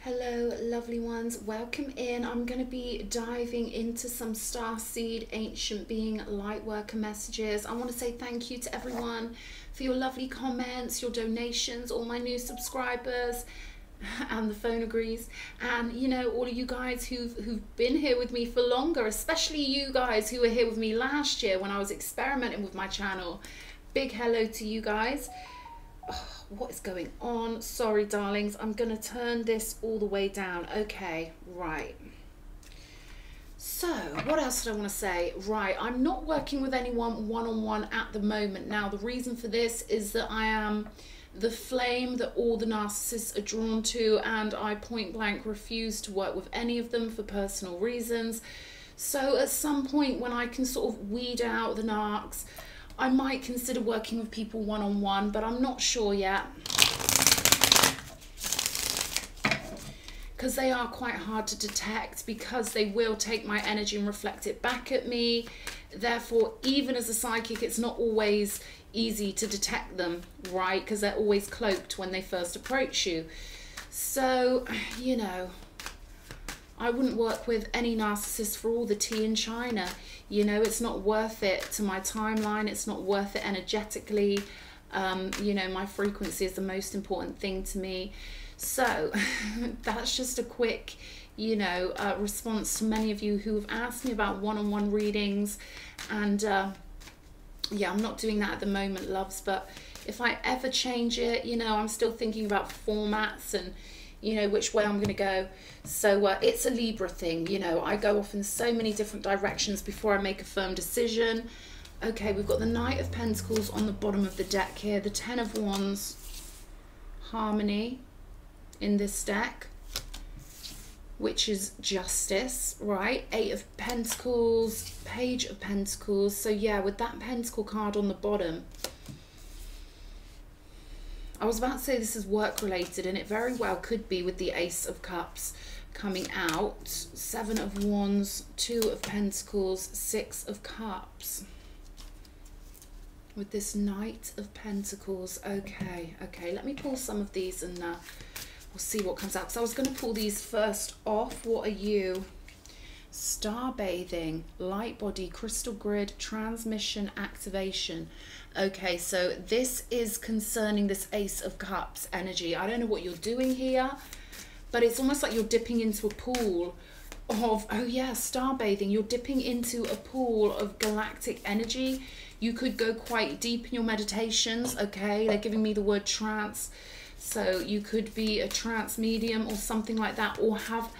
Hello lovely ones, welcome in. I'm going to be diving into some starseed ancient being light worker messages. I want to say thank you to everyone for your lovely comments, your donations, all my new subscribers, and the phone agrees, and you know, all of you guys who've been here with me for longer, especially you guys who were here with me last year when I was experimenting with my channel. Big hello to you guys. Oh, what is going on? Sorry darlings, I'm gonna turn this all the way down. Okay, right, so what else did I want to say? Right, I'm not working with anyone one-on-one at the moment. Now the reason for this is that I am the flame that all the narcissists are drawn to, and I point blank refuse to work with any of them for personal reasons. So at some point when I can sort of weed out the narcs, I might consider working with people one-on-one, but I'm not sure yet, because they are quite hard to detect, because they will take my energy and reflect it back at me. Therefore, even as a psychic, it's not always easy to detect them, right? Because they're always cloaked when they first approach you. So, you know, I wouldn't work with any narcissist for all the tea in China. You know, it's not worth it to my timeline. It's not worth it energetically. You know, my frequency is the most important thing to me. So that's just a quick, you know, response to many of you who have asked me about one-on-one readings. And yeah, I'm not doing that at the moment, loves. But if I ever change it, you know, I'm still thinking about formats and, you know, which way I'm going to go. So it's a Libra thing, you know, I go off in so many different directions before I make a firm decision. Okay, we've got the Knight of Pentacles on the bottom of the deck here, the Ten of Wands, Harmony in this deck, which is Justice, right? Eight of Pentacles, Page of Pentacles. So yeah, with that Pentacle card on the bottom, I was about to say this is work related, and it very well could be with the Ace of Cups coming out. Seven of Wands, Two of Pentacles, Six of Cups. With this Knight of Pentacles. Okay, let me pull some of these and we'll see what comes out. So I was going to pull these first off. What are you? Star bathing, light body, crystal grid, transmission, activation. Okay, so this is concerning this Ace of Cups energy. I don't know what you're doing here, but it's almost like you're dipping into a pool of, oh yeah, star bathing. You're dipping into a pool of galactic energy. You could go quite deep in your meditations. Okay, they're giving me the word trance. So you could be a trance medium or something like that, or have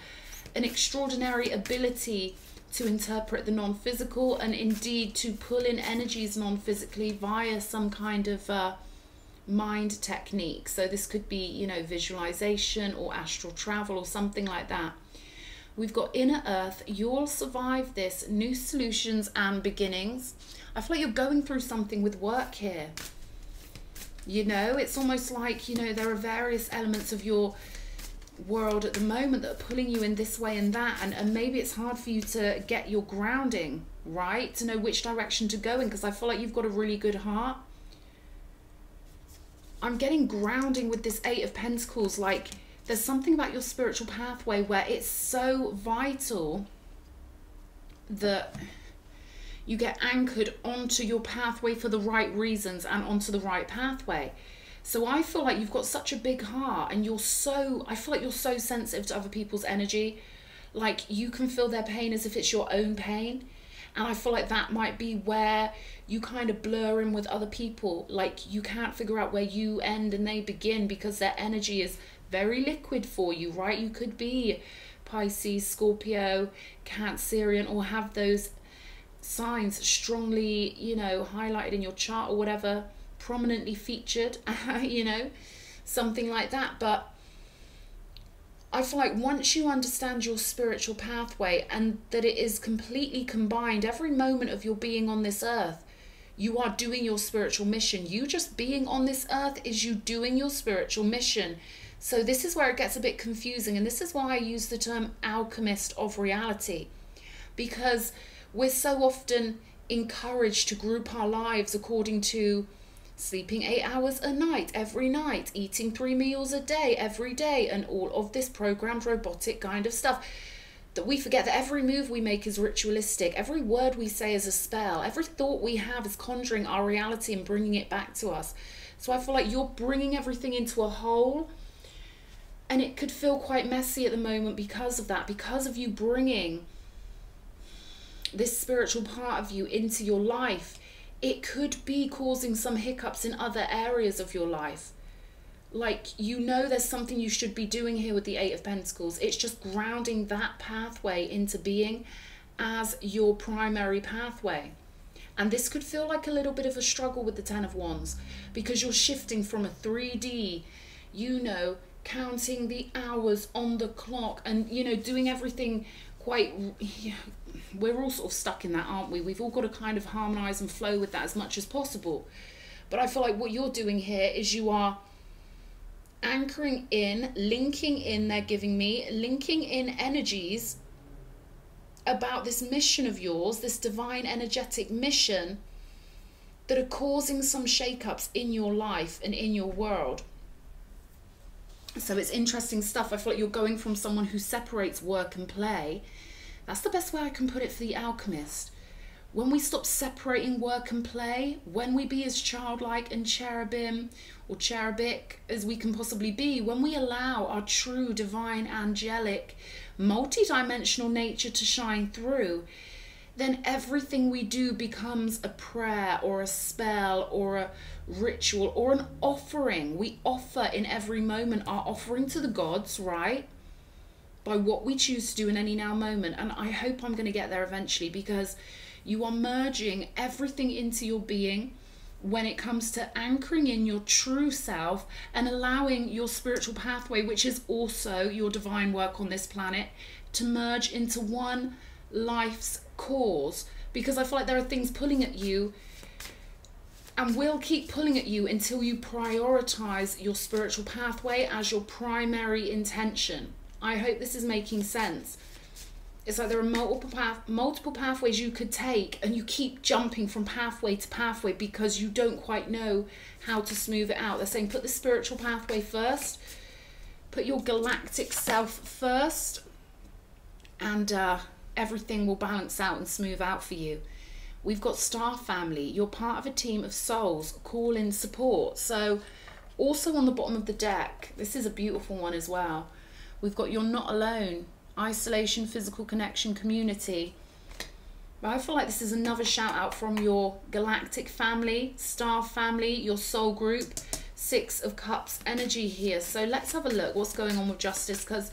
an extraordinary ability to interpret the non-physical, and indeed to pull in energies non-physically via some kind of mind technique. So this could be, you know, visualization or astral travel or something like that. We've got Inner Earth. You'll survive this. New solutions and beginnings. I feel like you're going through something with work here. You know, it's almost like, you know, there are various elements of your world at the moment that are pulling you in this way and that, and maybe it's hard for you to get your grounding, right, to know which direction to go in, because I feel like you've got a really good heart. I'm getting grounding with this Eight of Pentacles. Like there's something about your spiritual pathway where it's so vital that you get anchored onto your pathway for the right reasons and onto the right pathway. So I feel like you've got such a big heart, and you're so, I feel like you're so sensitive to other people's energy. Like you can feel their pain as if it's your own pain. And I feel like that might be where you kind of blur in with other people. Like you can't figure out where you end and they begin, because their energy is very liquid for you, right? You could be Pisces, Scorpio, Cancerian, or have those signs strongly, you know, highlighted in your chart or whatever, prominently featured, you know, something like that. But I feel like once you understand your spiritual pathway, and that it is completely combined, every moment of your being on this earth, you are doing your spiritual mission. You just being on this earth is you doing your spiritual mission. So this is where it gets a bit confusing, and this is why I use the term alchemist of reality, because we're so often encouraged to group our lives according to sleeping 8 hours a night, every night, eating 3 meals a day, every day, and all of this programmed robotic kind of stuff. That we forget that every move we make is ritualistic, every word we say is a spell, every thought we have is conjuring our reality and bringing it back to us. So I feel like you're bringing everything into a whole, and it could feel quite messy at the moment because of that, because of you bringing this spiritual part of you into your life. It could be causing some hiccups in other areas of your life. Like, you know, there's something you should be doing here with the Eight of Pentacles. It's just grounding that pathway into being as your primary pathway. And this could feel like a little bit of a struggle with the Ten of Wands, because you're shifting from a 3D, you know, counting the hours on the clock and, you know, doing everything quite, we're all sort of stuck in that, aren't we? We've all got to kind of harmonize and flow with that as much as possible. But I feel like what you're doing here is you are anchoring in, linking in, they're giving me, linking in energies about this mission of yours, this divine energetic mission that are causing some shakeups in your life and in your world. So it's interesting stuff. I feel like you're going from someone who separates work and play. That's the best way I can put it for the alchemist. When we stop separating work and play, when we be as childlike and cherubim or cherubic as we can possibly be, when we allow our true divine, angelic, multi-dimensional nature to shine through, then everything we do becomes a prayer or a spell or a ritual or an offering. We offer in every moment our offering to the gods, right? By what we choose to do in any now moment. And I hope I'm going to get there eventually, because you are merging everything into your being when it comes to anchoring in your true self and allowing your spiritual pathway, which is also your divine work on this planet, to merge into one life's cause. Because I feel like there are things pulling at you and will keep pulling at you until you prioritize your spiritual pathway as your primary intention. I hope this is making sense. It's like there are multiple pathways you could take, and you keep jumping from pathway to pathway because you don't quite know how to smooth it out. They're saying put the spiritual pathway first, put your galactic self first, and everything will balance out and smooth out for you. We've got Star Family. You're part of a team of souls. Call in support. So also on the bottom of the deck, this is a beautiful one as well. We've got You're Not Alone. Isolation, physical connection, community. But I feel like this is another shout out from your galactic family, star family, your soul group. Six of Cups energy here. So let's have a look what's going on with Justice, because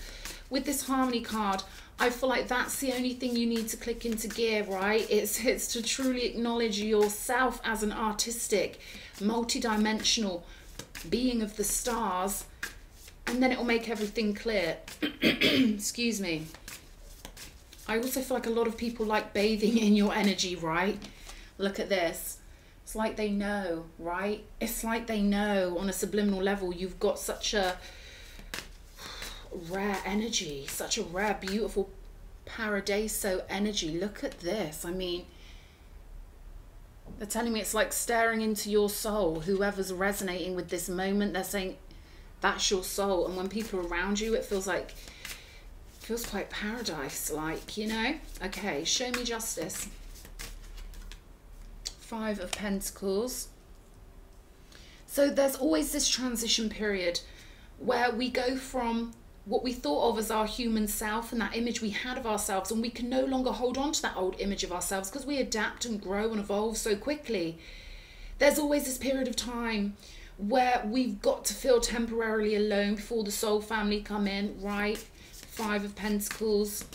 with this Harmony card, I feel like that's the only thing you need to click into gear, right? It's to truly acknowledge yourself as an artistic, multi-dimensional being of the stars, and then it will make everything clear. Excuse me. I also feel like a lot of people like bathing in your energy, right? Look at this. It's like they know, right? It's like they know on a subliminal level you've got such a rare energy, such a rare, beautiful paradiso energy. Look at this. I mean, they're telling me it's like staring into your soul. Whoever's resonating with this moment, they're saying that's your soul. And when people are around you, it feels like, it feels quite paradise-like, you know? Okay, show me Justice. Five of Pentacles. So there's always this transition period where we go from what we thought of as our human self and that image we had of ourselves, and we can no longer hold on to that old image of ourselves because we adapt and grow and evolve so quickly. There's always this period of time where we've got to feel temporarily alone before the soul family come in, right? Five of Pentacles.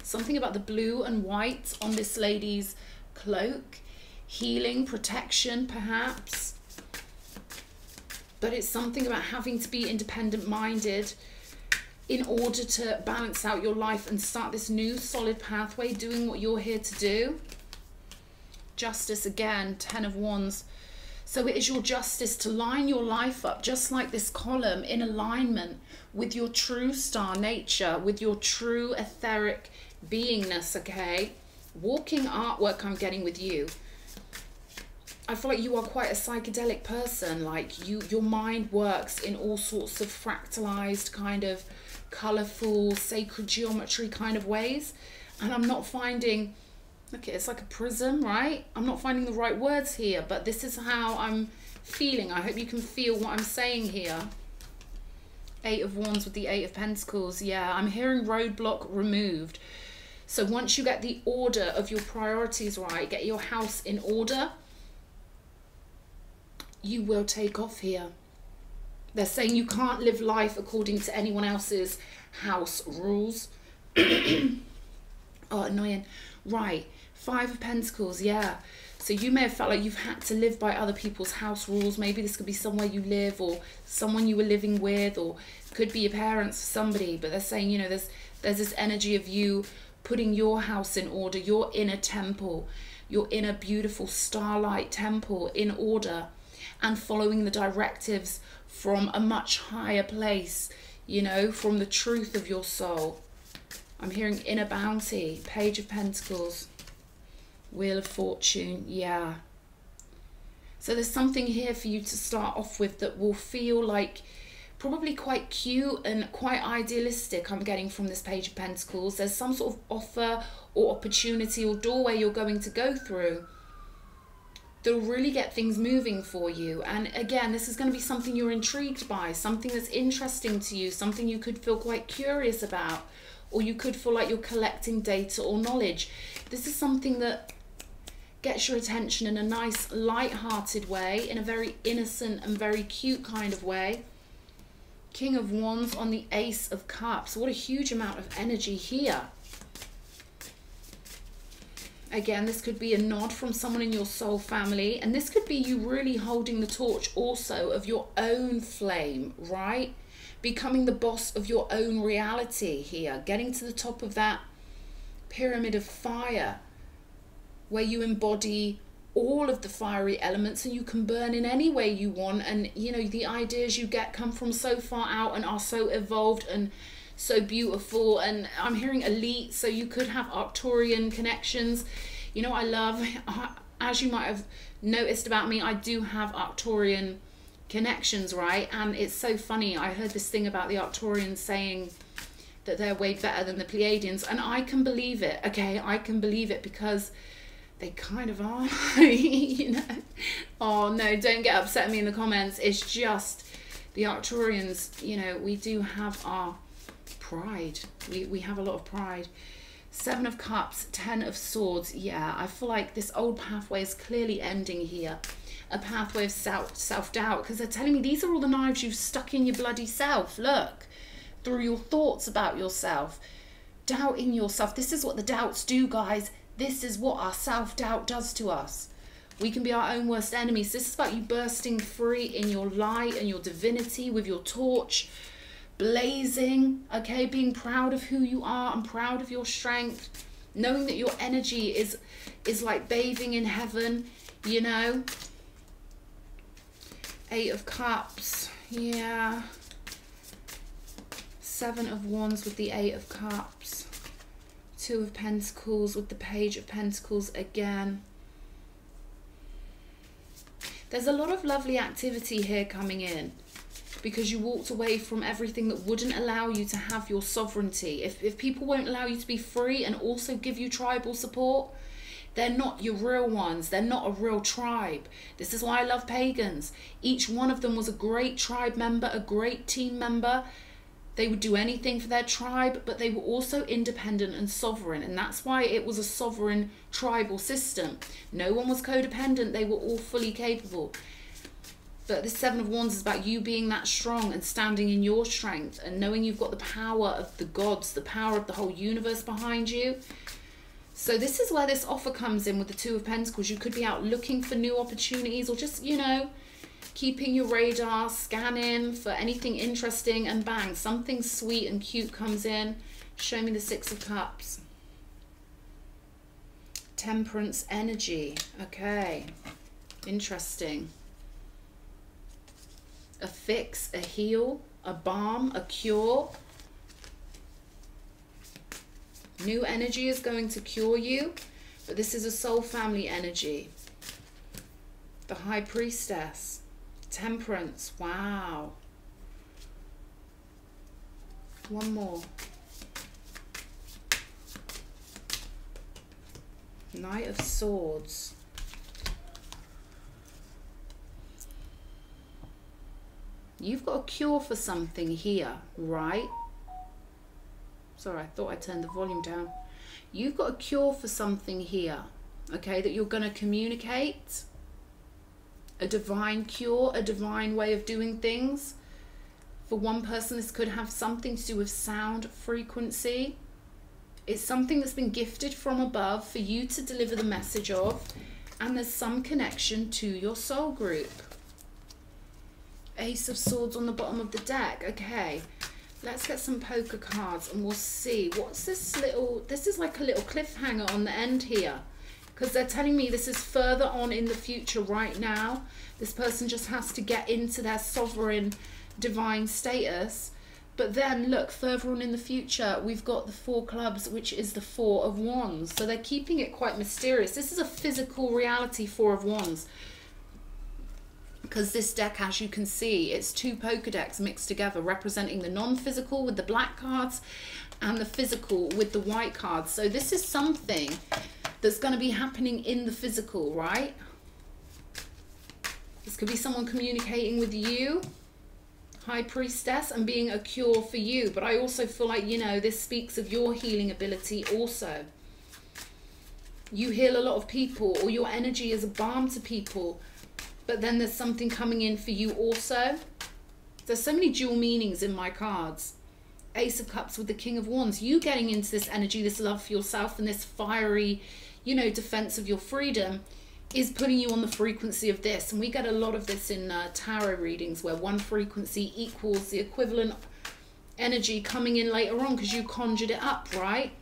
Something about the blue and white on this lady's cloak. Healing, protection, perhaps. But it's something about having to be independent-minded in order to balance out your life and start this new solid pathway, doing what you're here to do. Justice again, Ten of Wands. So it is your justice to line your life up, just like this column, in alignment with your true star nature, with your true etheric beingness, okay? Walking artwork I'm getting with you. I feel like you are quite a psychedelic person. Like your mind works in all sorts of fractalized, kind of colorful, sacred geometry kind of ways. And I'm not finding, okay, it's like a prism, right? I'm not finding the right words here, but this is how I'm feeling. I hope you can feel what I'm saying here. 8 of Wands with the 8 of Pentacles. Yeah, I'm hearing roadblock removed. So once you get the order of your priorities right, get your house in order, you will take off here. They're saying you can't live life according to anyone else's house rules. Oh, annoying. Right, 5 of Pentacles, yeah. So you may have felt like you've had to live by other people's house rules. Maybe this could be somewhere you live or someone you were living with, or could be your parents or somebody. But they're saying, you know, there's this energy of you putting your house in order, your inner temple, your inner beautiful starlight temple in order, and following the directives from a much higher place, you know, from the truth of your soul. I'm hearing inner bounty, Page of Pentacles, Wheel of Fortune, yeah. So there's something here for you to start off with that will feel like probably quite cute and quite idealistic. I'm getting from this Page of Pentacles. There's some sort of offer or opportunity or doorway you're going to go through that'll really get things moving for you. And again, this is going to be something you're intrigued by, something that's interesting to you, something you could feel quite curious about, or you could feel like you're collecting data or knowledge. This is something that gets your attention in a nice light-hearted way, in a very innocent and very cute kind of way. King of Wands on the Ace of Cups. What a huge amount of energy here. Again, this could be a nod from someone in your soul family, and this could be you really holding the torch also of your own flame, right? Becoming the boss of your own reality here, getting to the top of that pyramid of fire where you embody all of the fiery elements and you can burn in any way you want. And you know, the ideas you get come from so far out and are so evolved and so beautiful. And I'm hearing elite, so you could have Arcturian connections. You know, I love, as you might have noticed about me, I do have Arcturian connections, right? And it's so funny, I heard this thing about the Arcturians saying that they're way better than the Pleiadians, and I can believe it. Okay, I can believe it because they kind of are. You know, oh no, don't get upset at me in the comments. It's just the Arcturians, you know, we do have our pride. We have a lot of pride. 7 of Cups, 10 of Swords. Yeah, I feel like this old pathway is clearly ending here. A pathway of self-doubt, because they're telling me these are all the knives you've stuck in your bloody self. Look, through your thoughts about yourself, doubting yourself. This is what the doubts do, guys. This is what our self-doubt does to us. We can be our own worst enemies. This is about you bursting free in your light and your divinity with your torch blazing, okay? Being proud of who you are and proud of your strength. Knowing that your energy is like bathing in heaven, you know? 8 of Cups, yeah. 7 of Wands with the 8 of Cups. 2 of Pentacles with the Page of Pentacles again. There's a lot of lovely activity here coming in because you walked away from everything that wouldn't allow you to have your sovereignty. If people won't allow you to be free and also give you tribal support, they're not your real ones. They're not a real tribe. This is why I love pagans. Each one of them was a great tribe member, a great team member. They would do anything for their tribe, but they were also independent and sovereign. And that's why it was a sovereign tribal system. No one was codependent. They were all fully capable. But this 7 of Wands is about you being that strong and standing in your strength and knowing you've got the power of the gods, the power of the whole universe behind you. So this is where this offer comes in with the 2 of Pentacles. You could be out looking for new opportunities, or just, you know, keeping your radar, scanning for anything interesting, and bang, something sweet and cute comes in. Show me the 6 of Cups. Temperance energy. Okay, interesting. A fix, a heal, a balm, a cure. New energy is going to cure you, but this is a soul family energy. The High Priestess. Temperance. Wow. One more. Knight of Swords. You've got a cure for something here, right? Sorry, I thought I turned the volume down. You've got a cure for something here, okay, that you're going to communicate. A divine cure, a divine way of doing things. For one person, this could have something to do with sound frequency. It's something that's been gifted from above for you to deliver the message of, and there's some connection to your soul group. Ace of Swords on the bottom of the deck. Okay, let's get some poker cards and we'll see. What's this little, this is like a little cliffhanger on the end here, because they're telling me this is further on in the future right now. This person just has to get into their sovereign divine status. But then look, further on in the future, we've got the Four Clubs, which is the Four of Wands. So they're keeping it quite mysterious. This is a physical reality, Four of Wands. Because this deck, as you can see, it's two poker decks mixed together, representing the non-physical with the black cards and the physical with the white cards. So this is something that's going to be happening in the physical, right? This could be someone communicating with you, High Priestess, and being a cure for you. But I also feel like, you know, this speaks of your healing ability also. You heal a lot of people, or your energy is a balm to people. But then there's something coming in for you also. There's so many dual meanings in my cards. Ace of Cups with the King of Wands. You getting into this energy, this love for yourself, and this fiery, you know, defense of your freedom is putting you on the frequency of this. And we get a lot of this in tarot readings, where one frequency equals the equivalent energy coming in later on because you conjured it up, right?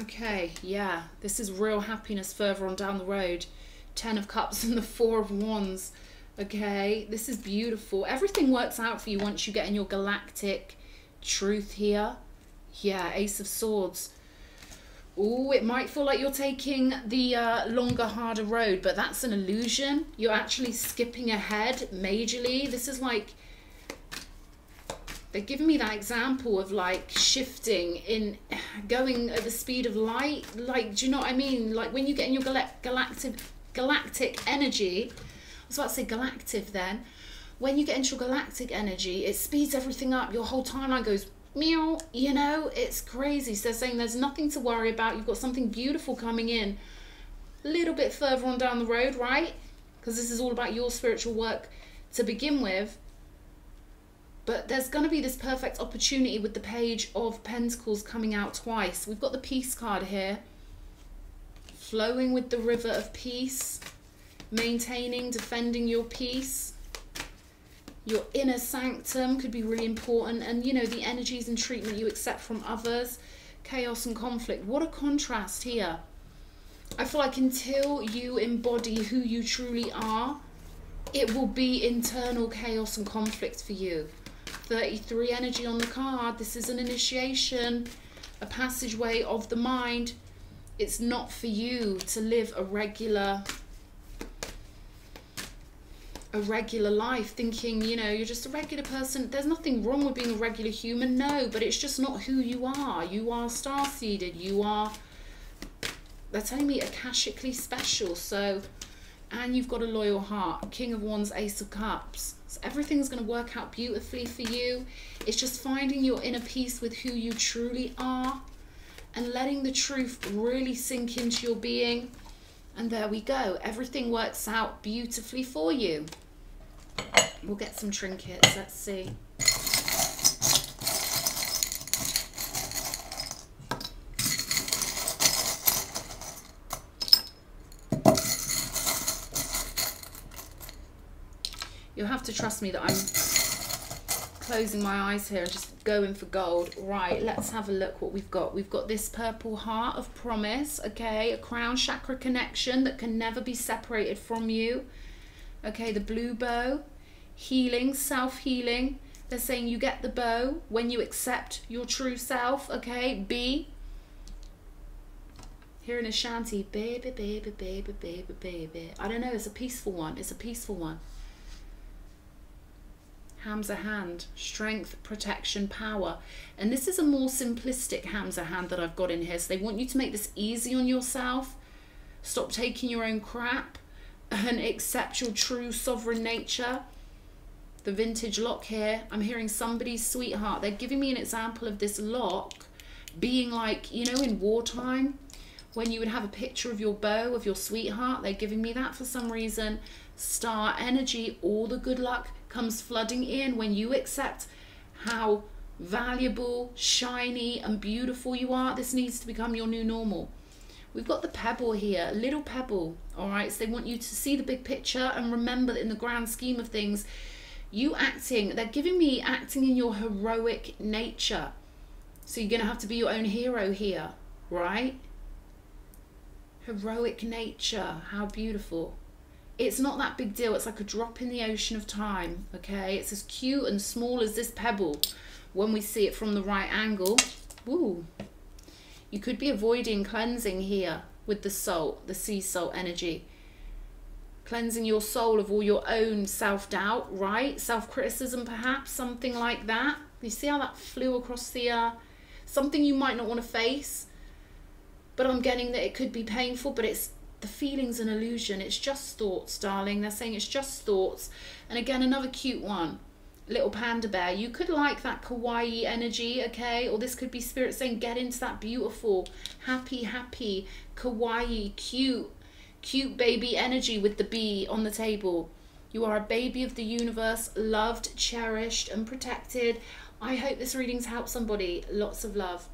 Okay, yeah, this is real happiness further on down the road. 10 of Cups and the 4 of Wands. Okay, this is beautiful. Everything works out for you once you get in your galactic truth here. Yeah, Ace of Swords. Oh, it might feel like you're taking the longer, harder road, but that's an illusion. You're actually skipping ahead majorly. This is like, they're giving me that example of like shifting in, going at the speed of light. Like, do you know what I mean? Like when you get in your galactic energy, I was about to say galactic then. When you get into your galactic energy, it speeds everything up. Your whole timeline goes meow, you know, it's crazy. So they're saying there's nothing to worry about. You've got something beautiful coming in a little bit further on down the road, right? Because this is all about your spiritual work to begin with. But there's going to be this perfect opportunity with the Page of Pentacles coming out twice. We've got the Peace card here. Flowing with the river of peace. Maintaining, defending your peace. Your inner sanctum could be really important. And, you know, the energies and treatment you accept from others. Chaos and conflict. What a contrast here. I feel like until you embody who you truly are, it will be internal chaos and conflict for you. 33 energy on the card. This is an initiation, a passageway of the mind. It's not for you to live a regular life thinking, you know, you're just a regular person. There's nothing wrong with being a regular human, no, but it's just not who you are. You are star-seeded. You are, they're telling me, akashically special. So, and you've got a loyal heart. King of Wands, Ace of Cups. So everything's going to work out beautifully for you. It's just finding your inner peace with who you truly are and letting the truth really sink into your being. And there we go. Everything works out beautifully for you. We'll get some trinkets. Let's see. You'll have to trust me that I'm closing my eyes here and just going for gold. Right, let's have a look what we've got. We've got this purple heart of promise, okay, a crown chakra connection that can never be separated from you. Okay, the blue bow, healing, self-healing. They're saying you get the bow when you accept your true self, okay, B. Hearing a shanty, baby, baby, baby, baby, baby. I don't know, it's a peaceful one. It's a peaceful one. Hamza hand, strength, protection, power. And this is a more simplistic Hamza hand that I've got in here. So they want you to make this easy on yourself. Stop taking your own crap and accept your true sovereign nature. The vintage lock here, I'm hearing somebody's sweetheart. They're giving me an example of this lock being like, you know, in wartime, when you would have a picture of your beau, of your sweetheart. They're giving me that for some reason. Star energy, all the good luck comes flooding in when you accept how valuable, shiny and beautiful you are. This needs to become your new normal. We've got the pebble here, a little pebble, all right? So they want you to see the big picture and remember that in the grand scheme of things, you acting, they're giving me acting in your heroic nature. So you're going to have to be your own hero here, right? Heroic nature, how beautiful. It's not that big deal. It's like a drop in the ocean of time, okay? It's as cute and small as this pebble when we see it from the right angle. Ooh. You could be avoiding cleansing here with the salt, the sea salt energy. Cleansing your soul of all your own self-doubt, right? Self-criticism perhaps, something like that. You see how that flew across the... something you might not want to face, but I'm getting that it could be painful, but it's... the feeling's an illusion. It's just thoughts, darling. They're saying it's just thoughts. And again, another cute one. Little panda bear. You could like that kawaii energy, okay? Or this could be spirit saying get into that beautiful, happy, happy, kawaii, cute baby energy with the bee on the table. You are a baby of the universe, loved, cherished and protected. I hope this reading's helped somebody. Lots of love.